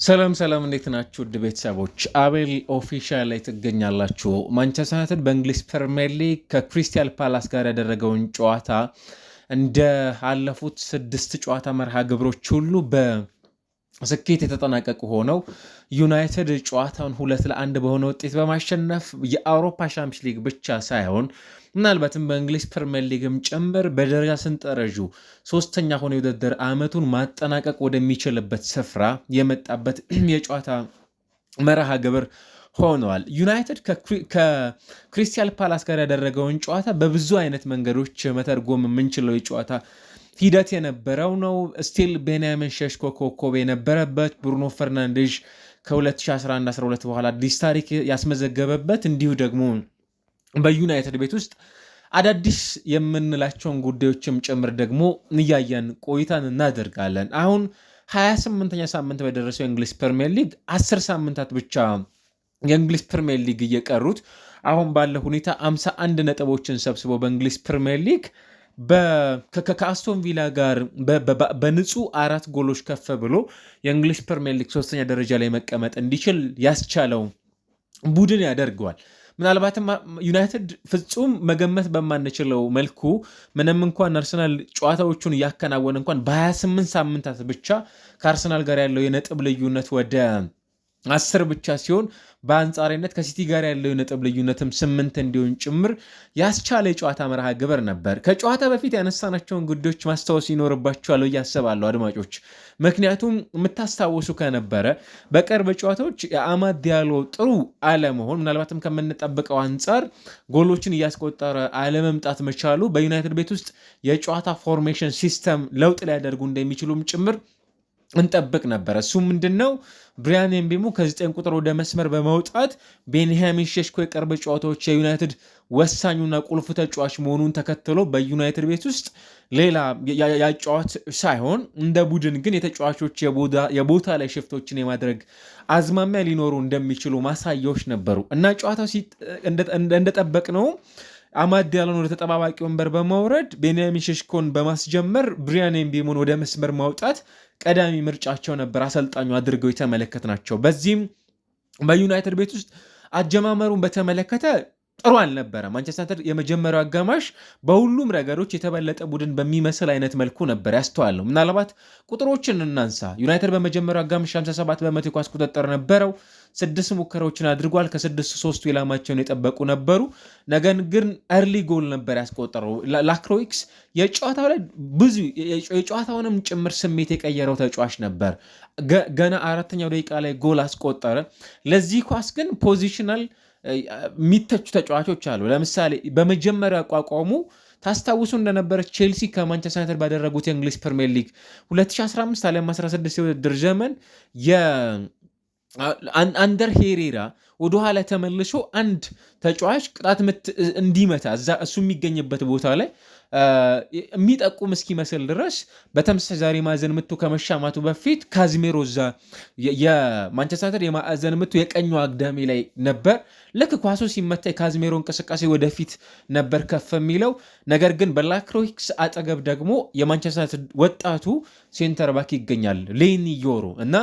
ሰላም እንዴት ናችሁ? ውድ ቤተሰቦች አቤል ኦፊሻል ላይ ትገኛላችሁ። ማንቸስተር ዩናይትድ በእንግሊዝ ፕሪሚየር ሊግ ከክሪስታል ፓላስ ጋር ያደረገውን ጨዋታ እንደ አለፉት 6 ጨዋታ መርሃ ግብሮች ሁሉ በስኬት የተጠናቀቁ ሆነው ዩናይትድ ጨዋታውን 2-1 በሆነ ውጤት በማሸነፍ የአውሮፓ ሻምፒዮንስ ሊግ ብቻ ሳይሆን ምናልባትም በእንግሊዝ ፕሪሚየር ሊግም ጭምር በደረጃ ሰንጠረዡ ሶስተኛ ሆኖ የውድድር ዓመቱን ማጠናቀቅ ወደሚችልበት ስፍራ የመጣበት የጨዋታ መርሃ ግብር ሆነዋል። ዩናይትድ ከክሪስታል ፓላስ ጋር ያደረገውን ጨዋታ በብዙ አይነት መንገዶች መተርጎም የምንችለው የጨዋታ ሂደት የነበረው ነው። ስቲል ቤንያሚን ሼሽኮ ኮከብ የነበረበት፣ ብሩኖ ፈርናንዴዥ ከ2011-12 በኋላ አዲስ ታሪክ ያስመዘገበበት፣ እንዲሁ ደግሞ በዩናይትድ ቤት ውስጥ አዳዲስ የምንላቸውን ጉዳዮችም ጭምር ደግሞ እያየን ቆይታን እናደርጋለን። አሁን 28ኛ ሳምንት በደረሰው የእንግሊዝ ፕሪሚየር ሊግ 10 ሳምንታት ብቻ የእንግሊዝ ፕሪሚየር ሊግ እየቀሩት አሁን ባለ ሁኔታ 51 ነጥቦችን ሰብስቦ በእንግሊዝ ፕሪሚየር ሊግ ከአስቶን ቪላ ጋር በንጹህ 4 ጎሎች ከፍ ብሎ የእንግሊዝ ፕሪሚየር ሊግ 3ኛ ደረጃ ላይ መቀመጥ እንዲችል ያስቻለው ቡድን ያደርገዋል። ምናልባትም ዩናይትድ ፍጹም መገመት በማንችለው መልኩ ምንም እንኳን አርሰናል ጨዋታዎቹን እያከናወነ እንኳን በ28 ሳምንታት ብቻ ከአርሰናል ጋር ያለው የነጥብ ልዩነት ወደ 10 ብቻ ሲሆን በአንጻራዊነት ከሲቲ ጋር ያለው የነጥብ ልዩነትም 8 እንዲሆን ጭምር ያስቻለ የጨዋታ መርሃ ግብር ነበር። ከጨዋታ በፊት ያነሳናቸውን ጉዳዮች ማስታወስ ይኖርባቸዋል ብዬ አስባለሁ አድማጮች። ምክንያቱም የምታስታውሱ ከነበረ በቅርብ ጨዋታዎች የአማድ ዲያሎ ጥሩ አለመሆን፣ ምናልባትም ከምንጠብቀው አንጻር ጎሎችን እያስቆጠረ አለመምጣት መቻሉ በዩናይትድ ቤት ውስጥ የጨዋታ ፎርሜሽን ሲስተም ለውጥ ሊያደርጉ እንደሚችሉም ጭምር እንጠብቅ ነበር። እሱ ምንድነው? ብሪያን ኤምቤሞ ከ9 ቁጥር ወደ መስመር በመውጣት ቤንያሚን ሼሽኮ የቅርብ ጨዋታዎች የዩናይትድ ወሳኙና ቁልፉ ተጫዋች መሆኑን ተከትሎ በዩናይትድ ቤት ውስጥ ሌላ ያጫዋት ሳይሆን እንደ ቡድን ግን የተጫዋቾች የቦታ ላይ ሽፍቶችን የማድረግ አዝማሚያ ሊኖሩ እንደሚችሉ ማሳያዎች ነበሩ እና ጨዋታው እንደጠበቅ ነው አማድ ዲያሎን ወደ ተጠባባቂ ወንበር በማውረድ ቤንያሚን ሼሽኮን በማስጀመር ብሪያን ኤምቤሞን ወደ መስመር ማውጣት ቀዳሚ ምርጫቸው ነበር አሰልጣኙ አድርገው የተመለከትናቸው። በዚህም በዩናይትድ ቤት ውስጥ አጀማመሩን በተመለከተ ጥሩ አልነበረ። ማንቸስተር ዩናይትድ የመጀመሪያው አጋማሽ በሁሉም ረገዶች የተበለጠ ቡድን በሚመስል አይነት መልኩ ነበር ያስተዋለው። ምናልባት ቁጥሮችን እናንሳ። ዩናይትድ በመጀመሪያው አጋማሽ 57 በመቶ የኳስ ቁጥጥር ነበረው። 6 ሙከራዎችን አድርጓል። ከ6-3ቱ ኢላማቸውን የጠበቁ ነበሩ። ነገር ግን እርሊ ጎል ነበር ያስቆጠረው። ላክሮይክስ የጨዋታው ላይ ብዙ የጨዋታውንም ጭምር ስሜት የቀየረው ተጫዋች ነበር። ገና 4ኛው ደቂቃ ላይ ጎል አስቆጠረ። ለዚህ ኳስ ግን ፖዚሽናል የሚተቹ ተጫዋቾች አሉ። ለምሳሌ በመጀመሪያ አቋቋሙ ታስታውሱ እንደነበረ ቼልሲ ከማንቸስተር ዩናይትድ ባደረጉት የእንግሊዝ ፕሪሚየር ሊግ 2015 አሊያም 16 የውድድር ዘመን አንደር ሄሬራ ወደኋላ ተመልሶ አንድ ተጫዋች ቅጣት ምት እንዲመታ እሱ የሚገኝበት ቦታ ላይ የሚጠቁም እስኪመስል ድረስ በተመሳሳይ ዛሬ ማዕዘን ምቱ ከመሻማቱ በፊት ካዝሜሮ እዛ የማንቸስተር ዩናይትድ የማዕዘን ምቱ የቀኙ አግዳሚ ላይ ነበር። ልክ ኳሱ ሲመታ የካዝሜሮ እንቅስቃሴ ወደፊት ነበር ከፍ የሚለው። ነገር ግን በላክሮይክስ አጠገብ ደግሞ የማንቸስተር ዩናይትድ ወጣቱ ሴንተር ባክ ይገኛል ሌኒ ዮሮ እና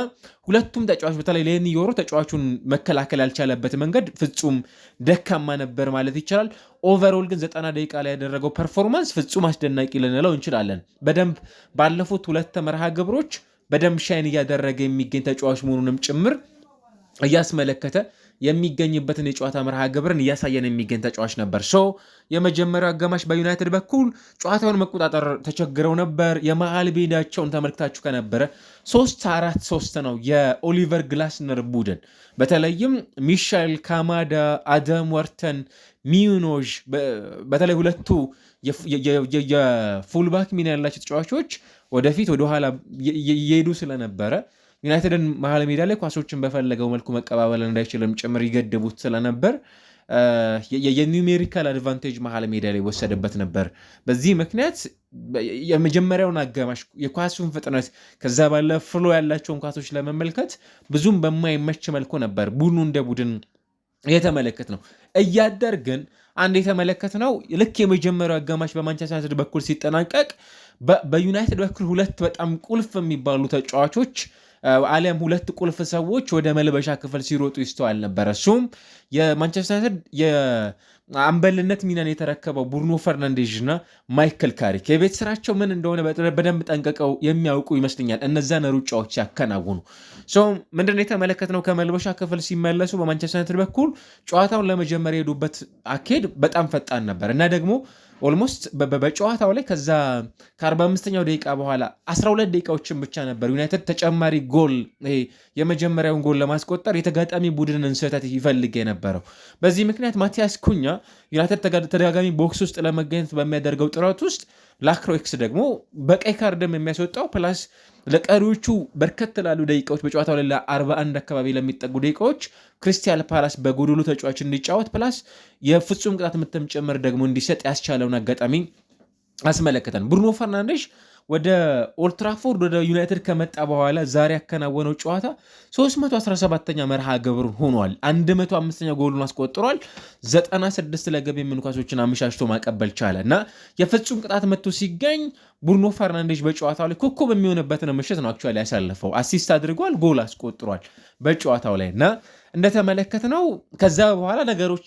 ሁለቱም ተጫዋች በተለይ ሌኒ ዮሮ ተጫዋቹን መከላከል ያልቻለበት መንገድ ፍጹም ደካማ ነበር ማለት ይቻላል። ኦቨርኦል ግን 90 ደቂቃ ላይ ያደረገው ፐርፎርማንስ ፍጹም አስደናቂ ልንለው እንችላለን። በደንብ ባለፉት 2 መርሃ ግብሮች በደንብ ሻይን እያደረገ የሚገኝ ተጫዋች መሆኑንም ጭምር እያስመለከተ የሚገኝበትን የጨዋታ መርሃ ግብርን እያሳየን የሚገኝ ተጫዋች ነበር። የመጀመሪያው አጋማሽ በዩናይትድ በኩል ጨዋታውን መቆጣጠር ተቸግረው ነበር። የመሃል ሜዳቸውን ተመልክታችሁ ከነበረ 3-4-3 ነው የኦሊቨር ግላስነር ቡድን። በተለይም ሚሻኤል ካማዳ፣ አደም ወርተን፣ ሚዩኖዥ በተለይ ሁለቱ የፉልባክ ሚና ያላቸው ተጫዋቾች ወደፊት ወደኋላ የሄዱ ስለነበረ ዩናይትድን መሃል ሜዳ ላይ ኳሶችን በፈለገው መልኩ መቀባበል እንዳይችልም ጭምር ይገድቡት ስለነበር የኒውሜሪካል አድቫንቴጅ መሃል ሜዳ ላይ ወሰደበት ነበር። በዚህ ምክንያት የመጀመሪያውን አጋማሽ የኳሱን ፍጥነት ከዛ ባለ ፍሎ ያላቸውን ኳሶች ለመመልከት ብዙም በማይመች መልኩ ነበር ቡድኑ እንደ ቡድን የተመለከት ነው። እያደር ግን አንድ የተመለከት ነው ልክ የመጀመሪያው አጋማሽ በማንቸስተር ዩናይትድ በኩል ሲጠናቀቅ በዩናይትድ በኩል 2 በጣም ቁልፍ የሚባሉ ተጫዋቾች አሊያም ሁለት ቁልፍ ሰዎች ወደ መልበሻ ክፍል ሲሮጡ ይስተዋል ነበር። እሱም የማንቸስተር ዩናይትድ የአምበልነት ሚናን የተረከበው ብሩኖ ፈርናንዴዝ እና ማይክል ካሪክ የቤት ስራቸው ምን እንደሆነ በደንብ ጠንቅቀው የሚያውቁ ይመስለኛል እነዛን ሩጫዎች ያከናውኑ። ምንድን ነው የተመለከትነው? ከመልበሻ ክፍል ሲመለሱ በማንቸስተር ዩናይትድ በኩል ጨዋታውን ለመጀመር የሄዱበት አካሄድ በጣም ፈጣን ነበር እና ደግሞ ኦልሞስት በጨዋታው ላይ ከዛ ከ45ኛው ደቂቃ በኋላ 12 ደቂቃዎችን ብቻ ነበር ዩናይትድ ተጨማሪ ጎል የመጀመሪያውን ጎል ለማስቆጠር የተጋጣሚ ቡድንን ስህተት ይፈልግ የነበረው። በዚህ ምክንያት ማቲያስ ኩኛ ዩናይትድ ተደጋጋሚ ቦክስ ውስጥ ለመገኘት በሚያደርገው ጥረት ውስጥ ላክሮክስ ደግሞ በቀይ ካርድም የሚያስወጣው ፕላስ ለቀሪዎቹ በርከት ላሉ ደቂቃዎች በጨዋታው ላይ ለ41 አካባቢ ለሚጠጉ ደቂቃዎች ክሪስታል ፓላስ በጎዶሎ ተጫዋች እንዲጫወት ፕላስ የፍጹም ቅጣት ምትም ጭምር ደግሞ እንዲሰጥ ያስቻለውን አጋጣሚ አስመለከተን። ብሩኖ ፈርናንዴዝ ወደ ኦልትራፎርድ ወደ ዩናይትድ ከመጣ በኋላ ዛሬ ያከናወነው ጨዋታ 317ኛ መርሃ ግብር ሆኗል። 105ኛ ጎሉን አስቆጥሯል። 96 ለገብ የሚሆኑ ኳሶችን አመሻሽቶ ማቀበል ቻለ እና የፍጹም ቅጣት መጥቶ ሲገኝ ብሩኖ ፈርናንዴዝ በጨዋታው ላይ ኮከብ የሚሆንበትን ምሽት ነው አክቹዋሊ ያሳለፈው። አሲስት አድርጓል፣ ጎል አስቆጥሯል በጨዋታው ላይ እና እንደተመለከትነው ከዛ በኋላ ነገሮች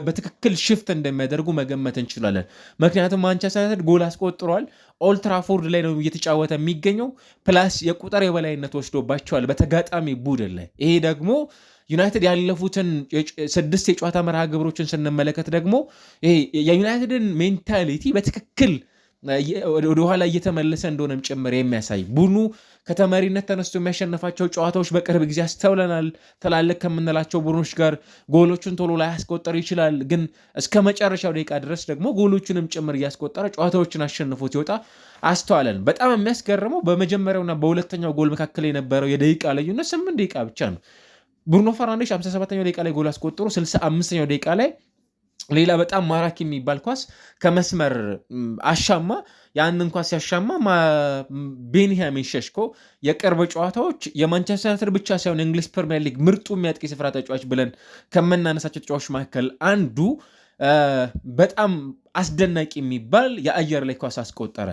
በትክክል ሽፍት እንደሚያደርጉ መገመት እንችላለን። ምክንያቱም ማንቸስተር ዩናይትድ ጎል አስቆጥሯል። ኦልትራፎርድ ላይ ነው እየተጫወተ የሚገኘው። ፕላስ የቁጥር የበላይነት ወስዶባቸዋል በተጋጣሚ ቡድን ላይ። ይሄ ደግሞ ዩናይትድ ያለፉትን 6 የጨዋታ መርሃ ግብሮችን ስንመለከት ደግሞ ይሄ የዩናይትድን ሜንታሊቲ በትክክል ወደኋላ እየተመለሰ እንደሆነም ጭምር የሚያሳይ ቡድኑ ከተመሪነት ተነስቶ የሚያሸነፋቸው ጨዋታዎች በቅርብ ጊዜ አስተውለናል። ትላልቅ ከምንላቸው ቡድኖች ጋር ጎሎቹን ቶሎ ላይ ያስቆጠር ይችላል፣ ግን እስከ መጨረሻው ደቂቃ ድረስ ደግሞ ጎሎቹንም ጭምር እያስቆጠረ ጨዋታዎችን አሸንፎ ሲወጣ አስተዋለን። በጣም የሚያስገርመው በመጀመሪያውና በሁለተኛው ጎል መካከል የነበረው የደቂቃ ልዩነት 8 ደቂቃ ብቻ ነው። ብሩኖ ፈርናንዴዝ 57ኛው ደቂቃ ላይ ጎል አስቆጥሮ 65ኛው ደቂቃ ላይ ሌላ በጣም ማራኪ የሚባል ኳስ ከመስመር አሻማ። ያንን ኳስ ያሻማ ቤንያሚን ሸሽኮ የቅርብ ጨዋታዎች የማንቸስተር ዩናይትድ ብቻ ሳይሆን የእንግሊዝ ፕሪሚየር ሊግ ምርጡ የሚያጥቂ ስፍራ ተጫዋች ብለን ከምናነሳቸው ተጫዋቾች መካከል አንዱ በጣም አስደናቂ የሚባል የአየር ላይ ኳስ አስቆጠረ።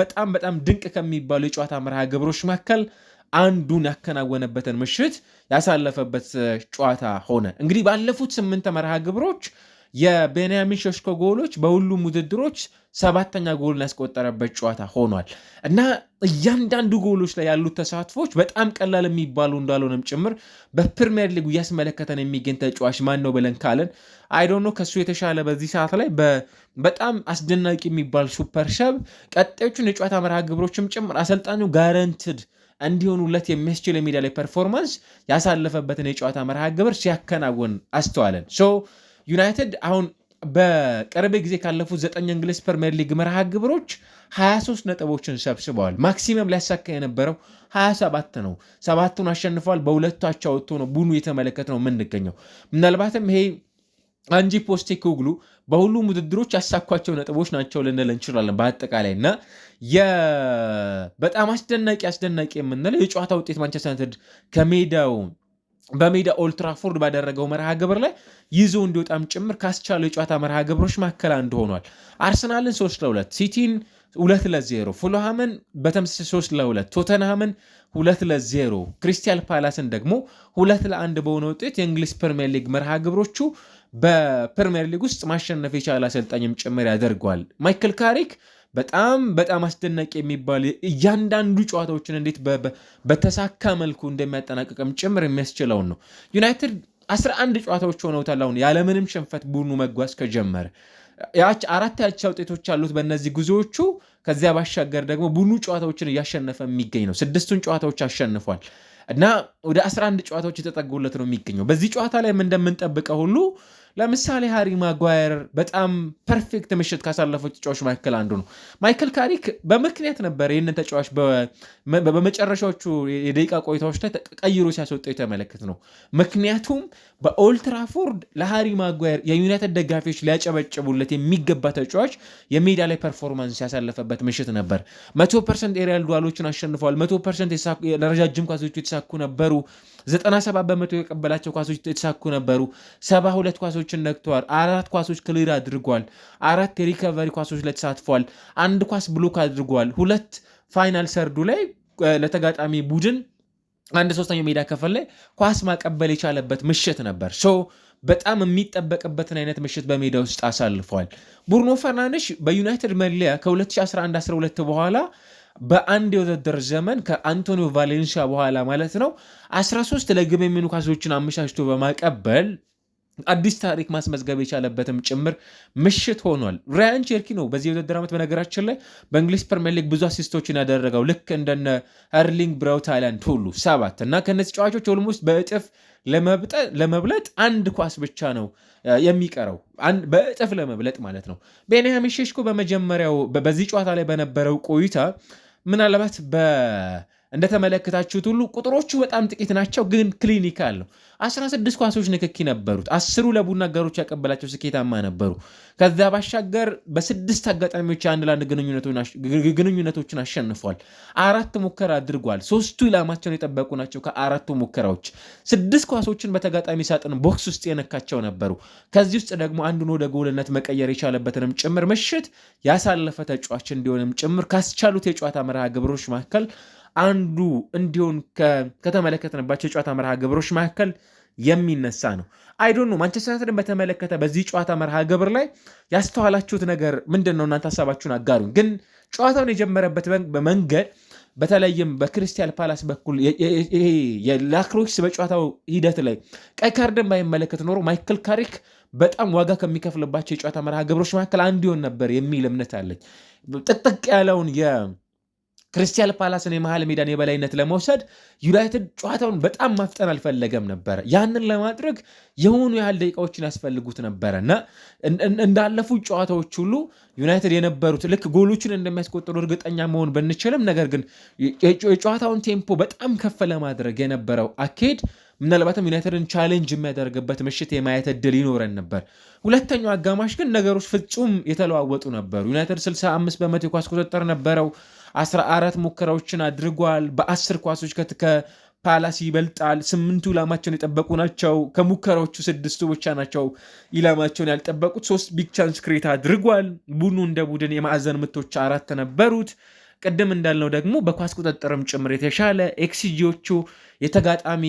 በጣም በጣም ድንቅ ከሚባሉ የጨዋታ መርሃ ግብሮች መካከል አንዱን ያከናወነበትን ምሽት ያሳለፈበት ጨዋታ ሆነ። እንግዲህ ባለፉት 8 መርሃ ግብሮች የቤንያሚን ሸሽኮ ጎሎች በሁሉም ውድድሮች 7ኛ ጎልን ያስቆጠረበት ጨዋታ ሆኗል እና እያንዳንዱ ጎሎች ላይ ያሉት ተሳትፎች በጣም ቀላል የሚባሉ እንዳልሆነም ጭምር በፕሪሚየር ሊጉ እያስመለከተን የሚገኝ ተጫዋች ማን ነው ብለን ካለን አይዶኖ ከሱ የተሻለ በዚህ ሰዓት ላይ በጣም አስደናቂ የሚባል ሱፐር ሰብ ቀጣዮቹን የጨዋታ መርሃ ግብሮችም ጭምር አሰልጣኙ ጋረንትድ እንዲሆኑለት የሚያስችል የሜዳ ላይ ፐርፎርማንስ ያሳለፈበትን የጨዋታ መርሃ ግብር ሲያከናውን አስተዋለን። ዩናይትድ አሁን በቅርብ ጊዜ ካለፉት 9 እንግሊዝ ፕሪሚየር ሊግ መርሃ ግብሮች 23 ነጥቦችን ሰብስበዋል። ማክሲመም ሊያሳካ የነበረው 27 ነው። 7ቱን አሸንፈዋል። በሁለቱ አቻ ወጥቶ ነው ቡድኑ የተመለከት ነው የምንገኘው። ምናልባትም ይሄ አንጂ ፖስቴኮግሉ በሁሉም ውድድሮች ያሳኳቸው ነጥቦች ናቸው ልንል እንችላለን በአጠቃላይ እና በጣም አስደናቂ የምንለው የጨዋታ ውጤት ማንቸስተር ዩናይትድ በሜዳ ኦልትራፎርድ ባደረገው መርሃ ግብር ላይ ይዞ እንዲወጣም ጭምር ካስቻለው የጨዋታ መርሃ ግብሮች መካከል አንዱ ሆኗል። አርሰናልን 3-2፣ ሲቲን 2-0፣ ፉልሃምን በተመሳሳይ 3-2፣ ቶተንሃምን 2-0፣ ክሪስታል ፓላስን ደግሞ 2-1 በሆነ ውጤት የእንግሊዝ ፕሪሚየር ሊግ መርሃ ግብሮቹ በፕሪሚየር ሊግ ውስጥ ማሸነፍ የቻለ አሰልጣኝም ጭምር ያደርገዋል። ማይክል ካሪክ በጣም አስደናቂ የሚባል እያንዳንዱ ጨዋታዎችን እንዴት በተሳካ መልኩ እንደሚያጠናቀቅም ጭምር የሚያስችለውን ነው። ዩናይትድ 11 ጨዋታዎች ሆነውታል አሁን ያለምንም ሽንፈት ቡድኑ መጓዝ ከጀመረ። 4 ያቻ ውጤቶች አሉት በእነዚህ ጉዞዎቹ። ከዚያ ባሻገር ደግሞ ቡድኑ ጨዋታዎችን እያሸነፈ የሚገኝ ነው። 6ቱን ጨዋታዎች አሸንፏል እና ወደ 11 ጨዋታዎች የተጠጉለት ነው የሚገኘው። በዚህ ጨዋታ ላይ እንደምንጠብቀው ሁሉ ለምሳሌ ሃሪ ማጓየር በጣም ፐርፌክት ምሽት ካሳለፈው ተጫዋች መካከል አንዱ ነው። ማይክል ካሪክ በምክንያት ነበር ይህንን ተጫዋች በመጨረሻዎቹ የደቂቃ ቆይታዎች ላይ ቀይሮ ሲያስወጣው የተመለከት ነው። ምክንያቱም በኦልትራፎርድ ለሃሪ ማጓየር የዩናይትድ ደጋፊዎች ሊያጨበጭቡለት የሚገባ ተጫዋች የሜዳ ላይ ፐርፎርማንስ ያሳለፈበት ምሽት ነበር። 100% ኤሪያል ዱዋሎችን አሸንፈዋል። 100% ለረጃጅም ኳሶች የተሳኩ ነበሩ። 97% የቀበላቸው ኳሶች የተሳኩ ነበሩ። 72 ኳሶችን ነክተዋል። 4 ኳሶች ክሊር አድርጓል። 4 የሪከቨሪ ኳሶች ላይ ተሳትፏል። 1 ኳስ ብሎክ አድርጓል። 2 ፋይናል ሰርዱ ላይ ለተጋጣሚ ቡድን አንድ ሶስተኛው ሜዳ ክፍል ላይ ኳስ ማቀበል የቻለበት ምሽት ነበር። በጣም የሚጠበቅበትን አይነት ምሽት በሜዳ ውስጥ አሳልፏል። ብሩኖ ፈርናንዴዝ በዩናይትድ መለያ ከ2011-12 በኋላ በአንድ የውድድር ዘመን ከአንቶኒዮ ቫሌንሲያ በኋላ ማለት ነው 13 ለግብ የሚሆኑ ኳሶችን አመቻችቶ በማቀበል አዲስ ታሪክ ማስመዝገብ የቻለበትም ጭምር ምሽት ሆኗል። ራያን ቼርኪ ነው በዚህ የውድድር ዓመት በነገራችን ላይ በእንግሊዝ ፕሪሚየር ሊግ ብዙ አሲስቶችን ያደረገው ልክ እንደነ ኤርሊንግ ብራውት ሃይላንድ ሁሉ 7 እና ከነዚህ ተጫዋቾች ኦልሞስት በእጥፍ ለመብለጥ አንድ ኳስ ብቻ ነው የሚቀረው፣ በእጥፍ ለመብለጥ ማለት ነው። ቤንያሚን ሼሽኮ በመጀመሪያው በዚህ ጨዋታ ላይ በነበረው ቆይታ ምናልባት እንደተመለከታችሁት ሁሉ ቁጥሮቹ በጣም ጥቂት ናቸው፣ ግን ክሊኒካል ነው። 16 ኳሶች ንክኪ ነበሩት። 10 ለቡድን አጋሮች ያቀበላቸው ስኬታማ ነበሩ። ከዛ ባሻገር በ6 አጋጣሚዎች የአንድ ለአንድ ግንኙነቶችን አሸንፏል። 4 ሙከራ አድርጓል። 3ቱ ኢላማቸውን የጠበቁ ናቸው። ከ4ቱ ሙከራዎች 6 ኳሶችን በተጋጣሚ ሳጥን ቦክስ ውስጥ የነካቸው ነበሩ። ከዚህ ውስጥ ደግሞ አንዱን ወደ ጎልነት መቀየር የቻለበትንም ጭምር ምሽት ያሳለፈ ተጫዋች እንዲሆንም ጭምር ካስቻሉት የጨዋታ መርሃ ግብሮች መካከል አንዱ እንዲሆን ከተመለከትንባቸው የጨዋታ መርሃ ግብሮች መካከል የሚነሳ ነው። አይዶን ነው ማንቸስተር ዩናይትድን በተመለከተ በዚህ ጨዋታ መርሃ ግብር ላይ ያስተዋላችሁት ነገር ምንድን ነው? እናንተ ሀሳባችሁን አጋሩን። ግን ጨዋታውን የጀመረበት መንገድ በተለይም በክሪስታል ፓላስ በኩል የላክሮክስ በጨዋታው ሂደት ላይ ቀይ ካርድን ባይመለከት ኖሮ ማይክል ካሪክ በጣም ዋጋ ከሚከፍልባቸው የጨዋታ መርሃ ግብሮች መካከል አንዱ ይሆን ነበር የሚል እምነት አለኝ። ጥቅጥቅ ያለውን ክሪስታል ፓላስን የመሃል ሜዳን የበላይነት ለመውሰድ ዩናይትድ ጨዋታውን በጣም ማፍጠን አልፈለገም ነበረ። ያንን ለማድረግ የሆኑ ያህል ደቂቃዎችን ያስፈልጉት ነበረ እና እንዳለፉት ጨዋታዎች ሁሉ ዩናይትድ የነበሩት ልክ ጎሎችን እንደሚያስቆጥሩ እርግጠኛ መሆን ብንችልም፣ ነገር ግን የጨዋታውን ቴምፖ በጣም ከፍ ለማድረግ የነበረው አካሄድ ምናልባትም ዩናይትድን ቻሌንጅ የሚያደርግበት ምሽት የማየት እድል ይኖረን ነበር። ሁለተኛው አጋማሽ ግን ነገሮች ፍጹም የተለዋወጡ ነበሩ። ዩናይትድ 65 በመቶ የኳስ ቁጥጥር ነበረው። 14 ሙከራዎችን አድርጓል። በ10 ኳሶች ከፓላስ ይበልጣል። 8ቱ ኢላማቸውን የጠበቁ ናቸው። ከሙከራዎቹ 6ቱ ብቻ ናቸው ኢላማቸውን ያልጠበቁት። 3 ቢግ ቻንስ ክሬት አድርጓል። ቡድኑ እንደ ቡድን የማዕዘን ምቶች 4 ነበሩት። ቅድም እንዳልነው ደግሞ በኳስ ቁጥጥርም ጭምር የተሻለ ኤክስጂዎቹ የተጋጣሚ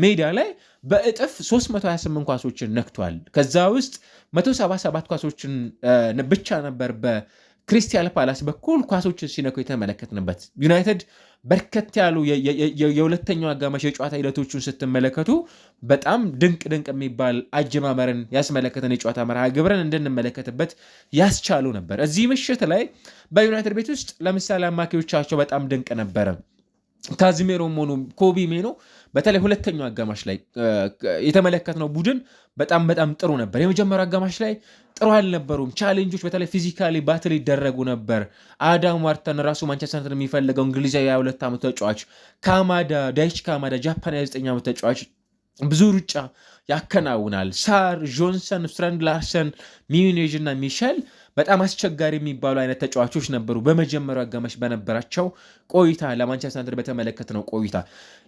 ሜዳ ላይ በእጥፍ 328 ኳሶችን ነክቷል። ከዛ ውስጥ 177 ኳሶችን ብቻ ነበር በክሪስታል ፓላስ በኩል ኳሶችን ሲነኩ የተመለከትንበት። ዩናይትድ በርከት ያሉ የሁለተኛው አጋማሽ የጨዋታ ሂደቶቹን ስትመለከቱ በጣም ድንቅ የሚባል አጀማመርን ያስመለከተን የጨዋታ መርሃ ግብርን እንድንመለከትበት ያስቻሉ ነበር። እዚህ ምሽት ላይ በዩናይትድ ቤት ውስጥ ለምሳሌ አማካዮቻቸው በጣም ድንቅ ነበረ። ካዚሜሮ ሆኑ ኮቢ ሜኖ በተለይ ሁለተኛው አጋማሽ ላይ የተመለከትነው ቡድን በጣም ጥሩ ነበር። የመጀመሪያው አጋማሽ ላይ ጥሩ አልነበሩም። ቻሌንጆች በተለይ ፊዚካሊ ባትል ይደረጉ ነበር። አዳም ዋርተን ራሱ ማንቸስተር ዩናይትድ የሚፈልገው እንግሊዛዊ 22 ዓመት ተጫዋች ዳይች ካማዳ ጃፓን 29 ዓመት ተጫዋች ብዙ ሩጫ ያከናውናል። ሳር፣ ጆንሰን፣ ስትራንድ ላርሰን፣ ሚዩኔጅ እና ሚሸል በጣም አስቸጋሪ የሚባሉ አይነት ተጫዋቾች ነበሩ በመጀመሪያው አጋማሽ በነበራቸው ቆይታ ለማንቸስተር ዩናይትድ በተመለከትነው ቆይታ።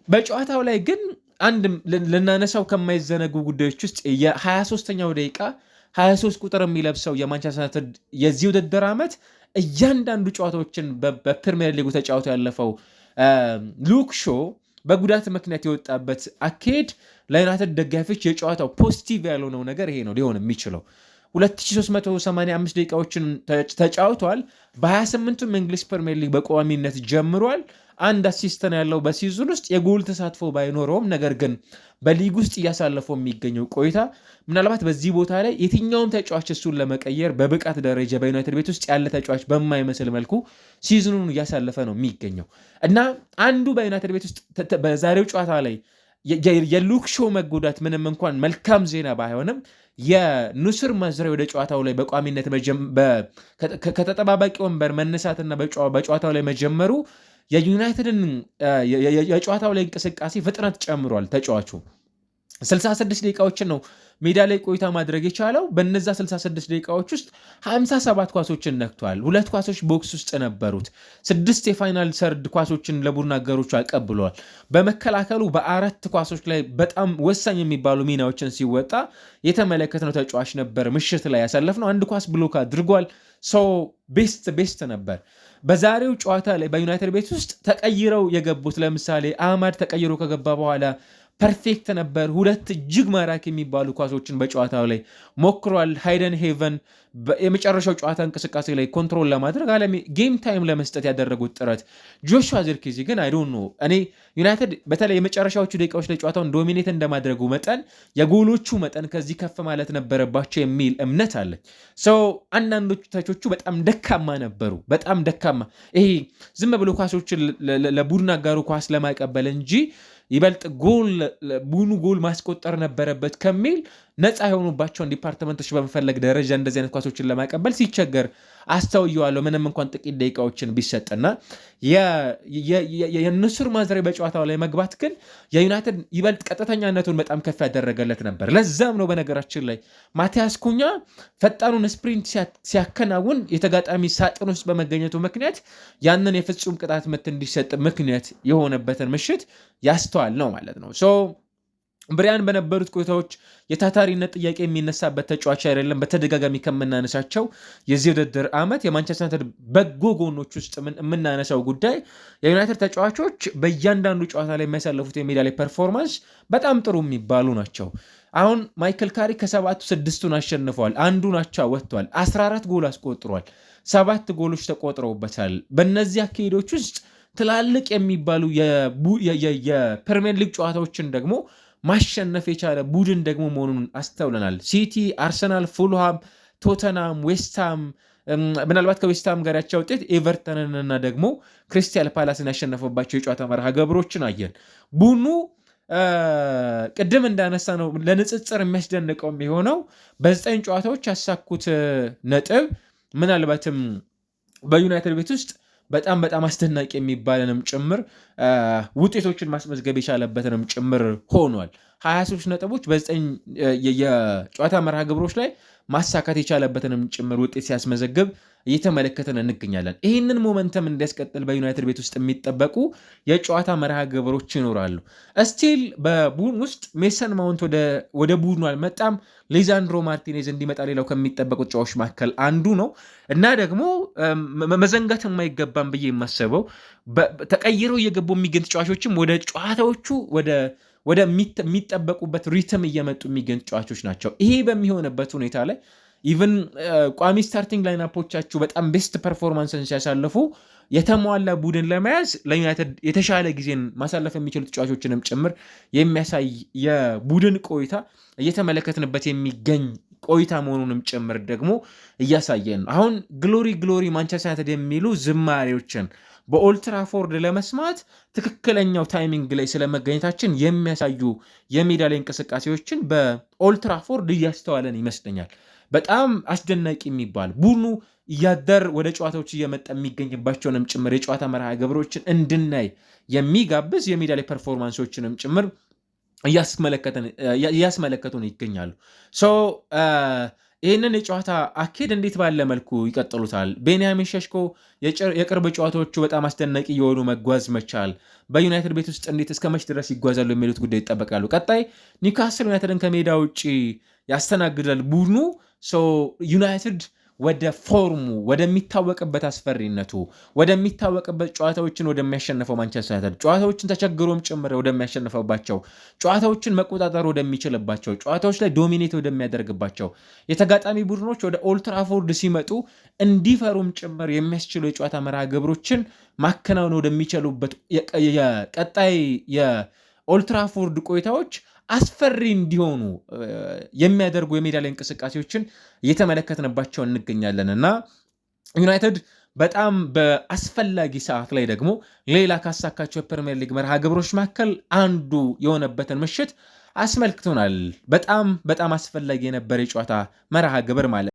በጨዋታው ላይ ግን አንድ ልናነሳው ከማይዘነጉ ጉዳዮች ውስጥ የ23ኛው ደቂቃ 23 ቁጥር የሚለብሰው የማንቸስተር ዩናይትድ የዚህ ውድድር ዓመት እያንዳንዱ ጨዋታዎችን በፕሪሚየር ሊጉ ተጫውቶ ያለፈው ሉክ ሾ በጉዳት ምክንያት የወጣበት አካሄድ ለዩናይትድ ደጋፊዎች የጨዋታው ፖዚቲቭ ያልሆነው ነገር ይሄ ነው ሊሆን የሚችለው። 2385 ደቂቃዎችን ተጫውቷል። በ28ቱም እንግሊዝ ፕሪሚየር ሊግ በቋሚነት ጀምሯል። አንድ አሲስተን ያለው በሲዝን ውስጥ የጎል ተሳትፎ ባይኖረውም ነገር ግን በሊግ ውስጥ እያሳለፈው የሚገኘው ቆይታ ምናልባት በዚህ ቦታ ላይ የትኛውም ተጫዋች እሱን ለመቀየር በብቃት ደረጃ በዩናይትድ ቤት ውስጥ ያለ ተጫዋች በማይመስል መልኩ ሲዝኑን እያሳለፈ ነው የሚገኘው እና አንዱ በዩናይትድ ቤት ውስጥ በዛሬው ጨዋታ ላይ የሉክ ሾው መጎዳት ምንም እንኳን መልካም ዜና ባይሆንም የኑስር መዝሬ ወደ ጨዋታው ላይ በቋሚነት ከተጠባባቂ ወንበር መነሳትና በጨዋታው ላይ መጀመሩ የዩናይትድን የጨዋታው ላይ እንቅስቃሴ ፍጥነት ጨምሯል። ተጫዋቹ 66 ደቂቃዎችን ነው ሜዳ ላይ ቆይታ ማድረግ የቻለው። በነዛ 66 ደቂቃዎች ውስጥ 57 ኳሶችን ነክቷል። 2 ኳሶች ቦክስ ውስጥ ነበሩት። 6 የፋይናል ሰርድ ኳሶችን ለቡድን አጋሮቹ አቀብለዋል። በመከላከሉ በ4 ኳሶች ላይ በጣም ወሳኝ የሚባሉ ሚናዎችን ሲወጣ የተመለከትነው ተጫዋች ነበር። ምሽት ላይ ያሳለፍነው አንድ ኳስ ብሎክ አድርጓል። ቤስት ነበር። በዛሬው ጨዋታ ላይ በዩናይትድ ቤት ውስጥ ተቀይረው የገቡት ለምሳሌ አህማድ ተቀይሮ ከገባ በኋላ ፐርፌክት ነበር። ሁለት እጅግ ማራኪ የሚባሉ ኳሶችን በጨዋታው ላይ ሞክሯል። ሃይደን ሄቨን የመጨረሻው ጨዋታ እንቅስቃሴ ላይ ኮንትሮል ለማድረግ ጌም ታይም ለመስጠት ያደረጉት ጥረት፣ ጆሹዋ ዚርክዚ ግን አይ ዶንት ኖ እኔ ዩናይትድ በተለይ የመጨረሻዎቹ ደቂቃዎች ላይ ጨዋታውን ዶሚኔት እንደማድረጉ መጠን የጎሎቹ መጠን ከዚህ ከፍ ማለት ነበረባቸው የሚል እምነት አለ። ሰው አንዳንዶቹ ተቾቹ በጣም ደካማ ነበሩ። በጣም ደካማ ይሄ ዝም ብሎ ኳሶችን ለቡድን አጋሩ ኳስ ለማቀበል እንጂ ይበልጥ ቡኑ ጎል ማስቆጠር ነበረበት ከሚል ነፃ የሆኑባቸውን ዲፓርትመንቶች በመፈለግ ደረጃ እንደዚህ አይነት ኳሶችን ለማቀበል ሲቸገር አስተውየዋለሁ። ምንም እንኳን ጥቂት ደቂቃዎችን ቢሰጥና የንሱር ማዝሬ በጨዋታው ላይ መግባት ግን የዩናይትድ ይበልጥ ቀጥተኛነቱን በጣም ከፍ ያደረገለት ነበር። ለዛም ነው በነገራችን ላይ ማቲያስ ኩኛ ፈጣኑን ስፕሪንት ሲያከናውን የተጋጣሚ ሳጥን ውስጥ በመገኘቱ ምክንያት ያንን የፍጹም ቅጣት ምት እንዲሰጥ ምክንያት የሆነበትን ምሽት ያስተዋል ነው ማለት ነው። ብሪያን በነበሩት ቆይታዎች የታታሪነት ጥያቄ የሚነሳበት ተጫዋች አይደለም። በተደጋጋሚ ከምናነሳቸው የዚህ ውድድር ዓመት የማንቸስተር ዩናይትድ በጎ ጎኖች ውስጥ የምናነሳው ጉዳይ የዩናይትድ ተጫዋቾች በእያንዳንዱ ጨዋታ ላይ የሚያሳልፉት የሜዳ ላይ ፐርፎርማንስ በጣም ጥሩ የሚባሉ ናቸው። አሁን ማይክል ካሪ ከ7ቱ 6ቱን አሸንፈዋል፣ አንዱን አቻ ወጥቷል፣ 14 ጎል አስቆጥሯል፣ 7 ጎሎች ተቆጥረውበታል። በእነዚህ አካሄዶች ውስጥ ትላልቅ የሚባሉ የፕሪሚየር ሊግ ጨዋታዎችን ደግሞ ማሸነፍ የቻለ ቡድን ደግሞ መሆኑን አስተውለናል። ሲቲ፣ አርሰናል፣ ፉልሃም፣ ቶተናም፣ ዌስትሃም ምናልባት ከዌስትሃም ጋር ያቻ ውጤት ኤቨርተንንና ደግሞ ክሪስታል ፓላስን ያሸነፈባቸው የጨዋታ መርሃ ግብሮችን አየን። ቡድኑ ቅድም እንዳነሳ ነው ለንጽጽር የሚያስደንቀው የሚሆነው በ9 ጨዋታዎች ያሳኩት ነጥብ ምናልባትም በዩናይትድ ቤት ውስጥ በጣም አስደናቂ የሚባለንም ጭምር ውጤቶችን ማስመዝገብ የቻለበትንም ጭምር ሆኗል። 23 ነጥቦች በ9 የጨዋታ መርሃ ግብሮች ላይ ማሳካት የቻለበትንም ጭምር ውጤት ሲያስመዘግብ እየተመለከተን እንገኛለን። ይህንን ሞመንተም እንዲያስቀጥል በዩናይትድ ቤት ውስጥ የሚጠበቁ የጨዋታ መርሃ ግብሮች ይኖራሉ። እስቲል በቡድን ውስጥ ሜሰን ማውንት ወደ ቡድኑ አልመጣም። ሊዛንድሮ ማርቲኔዝ እንዲመጣ ሌላው ከሚጠበቁ ተጫዋቾች መካከል አንዱ ነው እና ደግሞ መዘንጋት የማይገባም ብዬ የማስበው ተቀይረው እየገቡ የሚገኙ ተጫዋቾችም ወደ ጨዋታዎቹ ወደሚጠበቁበት ሪትም እየመጡ የሚገኙ ተጫዋቾች ናቸው። ይሄ በሚሆንበት ሁኔታ ላይ ኢቨን ቋሚ ስታርቲንግ ላይናፖቻችሁ በጣም ቤስት ፐርፎርማንስን ሲያሳልፉ የተሟላ ቡድን ለመያዝ ለዩናይትድ የተሻለ ጊዜን ማሳለፍ የሚችሉ ተጫዋቾችንም ጭምር የሚያሳይ የቡድን ቆይታ እየተመለከትንበት የሚገኝ ቆይታ መሆኑንም ጭምር ደግሞ እያሳየን ነው። አሁን ግሎሪ ማንቸስተር ዩናይትድ የሚሉ ዝማሬዎችን በኦልትራፎርድ ለመስማት ትክክለኛው ታይሚንግ ላይ ስለመገኘታችን የሚያሳዩ የሜዳ ላይ እንቅስቃሴዎችን በኦልትራፎርድ እያስተዋለን ይመስለኛል። በጣም አስደናቂ የሚባል ቡድኑ እያደር ወደ ጨዋታዎች እየመጣ የሚገኝባቸውንም ጭምር የጨዋታ መርሃ ግብሮችን እንድናይ የሚጋብዝ የሜዳ ላይ ፐርፎርማንሶችንም ጭምር እያስመለከቱን ይገኛሉ። ይህንን የጨዋታ አካሄድ እንዴት ባለ መልኩ ይቀጥሉታል? ቤንያሚን ሸሽኮ የቅርብ ጨዋታዎቹ በጣም አስደናቂ የሆኑ መጓዝ መቻል በዩናይትድ ቤት ውስጥ እንዴት እስከ መች ድረስ ይጓዛሉ የሚሉት ጉዳይ ይጠበቃሉ። ቀጣይ ኒውካስል ዩናይትድን ከሜዳ ውጭ ያስተናግዳል ቡድኑ። ዩናይትድ ወደ ፎርሙ ወደሚታወቅበት አስፈሪነቱ ወደሚታወቅበት ጨዋታዎችን ወደሚያሸንፈው ማንቸስተር ዩናይትድ ጨዋታዎችን ተቸግሮም ጭምር ወደሚያሸንፈባቸው ጨዋታዎችን መቆጣጠር ወደሚችልባቸው ጨዋታዎች ላይ ዶሚኔት ወደሚያደርግባቸው የተጋጣሚ ቡድኖች ወደ ኦልትራፎርድ ሲመጡ እንዲፈሩም ጭምር የሚያስችሉ የጨዋታ መርሃ ግብሮችን ማከናወን ወደሚችሉበት የቀጣይ የኦልትራፎርድ ቆይታዎች አስፈሪ እንዲሆኑ የሚያደርጉ የሜዳ ላይ እንቅስቃሴዎችን እየተመለከትንባቸው እንገኛለን እና ዩናይትድ በጣም በአስፈላጊ ሰዓት ላይ ደግሞ ሌላ ካሳካቸው የፕሪሚየር ሊግ መርሃ ግብሮች መካከል አንዱ የሆነበትን ምሽት አስመልክቶናል። በጣም አስፈላጊ የነበረ የጨዋታ መርሃ ግብር ማለት